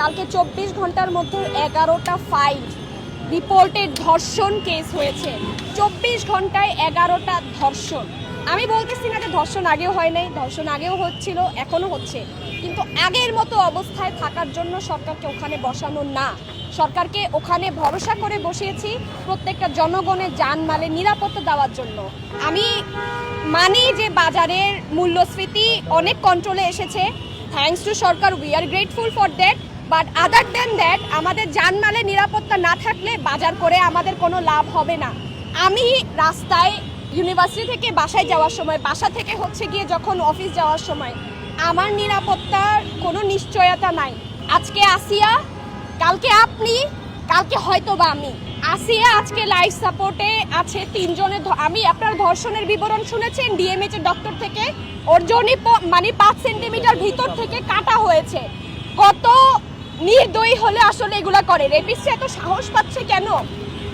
কালকে 24 ঘন্টার মধ্যে 11টা ফাইল রিপোর্টেড ধর্ষণ কেস হয়েছে। 24 ঘন্টায় 11টা ধর্ষণ। আমি বলতেছি না যে ধর্ষণ আগেও হয় নাই, ধর্ষণ আগেও হচ্ছিল, এখনো হচ্ছে, কিন্তু আগের মতো অবস্থায় থাকার জন্য সরকারকে ওখানে বসানো না। সরকারকে ওখানে ভরসা করে বসিয়েছি প্রত্যেকটা জনগণের জানমালের নিরাপত্তা দেওয়ার জন্য। আমি মানি যে বাজারের মূল্যস্ফীতি অনেক কন্ট্রোলে এসেছে, থ্যাঙ্কস টু সরকার, we are grateful for that. But other than that, আমাদের জানমালের নিরাপত্তা না থাকলে বাজার করে আমাদের কোনো লাভ হবে না। আমি রাস্তায় ইউনিভার্সিটি থেকে বাসায় যাওয়ার সময়, বাসা থেকে হচ্ছে গিয়ে যখন অফিস যাওয়ার সময়, আমার নিরাপত্তার কোনো নিশ্চয়তা নাই। আজকে আসিয়া, কালকে আপনি, কালকে হয়তো বা আমি। আসিয়া আজকে লাইফ সাপোর্টে আছে 3 জনের। আমি আপনার ধর্ষণের বিবরণ শুনেছেন ডিএমএইচ এর ডক্টর থেকে, ওর জনি মানে 5 সেন্টিমিটার ভিতর থেকে কাটা হয়েছে। কত নির্দয়ী হলে আসলে এগুলা করে? রেপিস্ট এত সাহস পাচ্ছে কেন?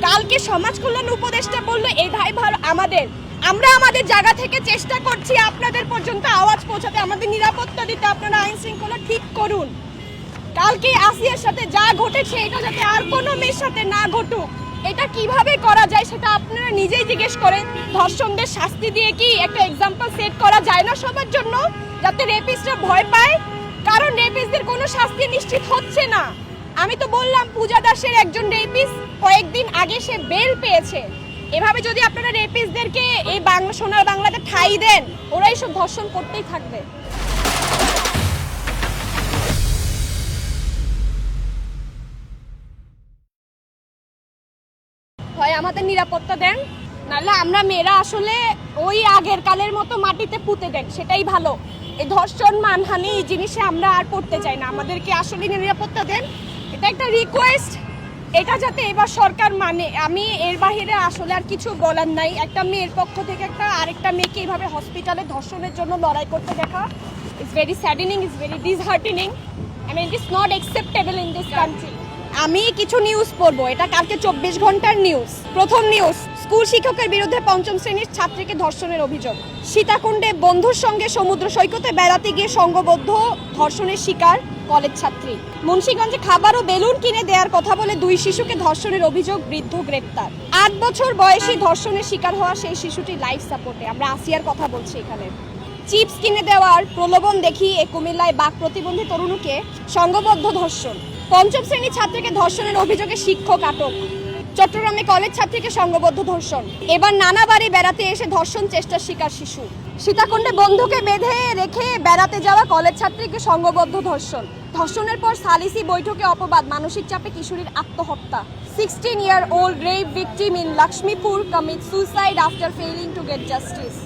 কালকে সমাজ কল্যাণ উপদেষ্টা বললো এই দায়ভার আমাদের। আমরা আমাদের জায়গা থেকে চেষ্টা করছি আপনাদের পর্যন্ত আওয়াজ পৌঁছাতে, আমাদের নিরাপত্তা দিতে। আপনারা আইন শৃঙ্খলা ঠিক করুন। কালকে আসিয়ার সাথে যা ঘটেছে এটা যাতে আর কোনো মেয়ের সাথে না ঘটুক। এটা কিভাবে করা যায় সেটা আপনারা নিজেই জিজ্ঞেস করেন। ধর্ষণদের শাস্তি দিয়ে কি একটা এক্সাম্পল সেট করা যায় না সবার জন্য, যাতে রেপিস্টরা ভয় পায়? কারণ রেপিস্টদের কোনো শাস্তি নিশ্চিত হচ্ছে না। আমি তো বললাম পূজা দাসের একজন রেপিস্ট কয়েকদিন আগে সে বেল পেয়েছে। এভাবে যদি আপনারা রেপিস্টদেরকে এই সোনার বাংলাতে ঠাঁই দেন, ওরা এইসব ধর্ষণ করতেই থাকবে। হয় আমাদের নিরাপত্তা দেন, নাহলে আমরা মেয়েরা আসলে ওই আগের কালের মতো মাটিতে পুঁতে দেন, সেটাই ভালো। এই ধর্ষণ, মানহানি এই জিনিসে আমরা আর পড়তে চাই না। আমাদেরকে আসলে নিরাপত্তা দেন, এটা একটা রিকোয়েস্ট। এটা যাতে এবার সরকার মানে, আমি এর বাহিরে আসলে আর কিছু বলার নাই। একটা মেয়ের পক্ষ থেকে আরেকটা মেয়েকে এইভাবে হসপিটালে ধর্ষণের জন্য লড়াই করতে দেখা, it's very saddening, it's very disheartening. I mean it's not acceptable in this country. আমি কিছু নিউজ পড়বো, এটা কালকে 24 ঘন্টার নিউজ। প্রথম নিউজ, স্কুল শিক্ষকের বিরুদ্ধে 5ম শ্রেণীর ছাত্রীকে ধর্ষণের অভিযোগ। সীতাকুণ্ডে বন্ধুর সঙ্গে সমুদ্র সৈকতে বেড়াতে গিয়ে সংঘবদ্ধ ধর্ষণের শিকার কলেজ ছাত্রী। মুন্সিগঞ্জে খাবার ও বেলুন কিনে দেওয়ার কথা বলে 2 শিশুকে ধর্ষণের অভিযোগ, বৃদ্ধ গ্রেপ্তার। 8 বছর বয়সী ধর্ষণের শিকার হওয়া সেই শিশুটি লাইফ সাপোর্টে। আমরা আসিয়ার কথা বলছি এখানে। চিপস কিনে দেওয়ার প্রলোভন দেখিয়ে কুমিল্লায় বাক প্রতিবন্ধী তরুণীকে সংঘবদ্ধ ধর্ষণ। 5ম শ্রেণীর ছাত্রীকে ধর্ষণের অভিযোগে শিক্ষক আটক। চট্টগ্রামে কলেজ ছাত্রীকে সংঘবদ্ধ ধর্ষণ। এবার নানা বাড়ি বেড়াতে এসে ধর্ষণ চেষ্টার শিকার শিশু। সীতাকুণ্ডে বন্ধুকে বেঁধে রেখে বেড়াতে যাওয়া কলেজ ছাত্রীকে সংঘবদ্ধ ধর্ষণ। ধর্ষণের পর সালিসি বৈঠকে অপবাদ, মানসিক চাপে কিশোরীর আত্মহত্যা। 16-year-old rape victim in Lakshmipur commits suicide after failing to get justice.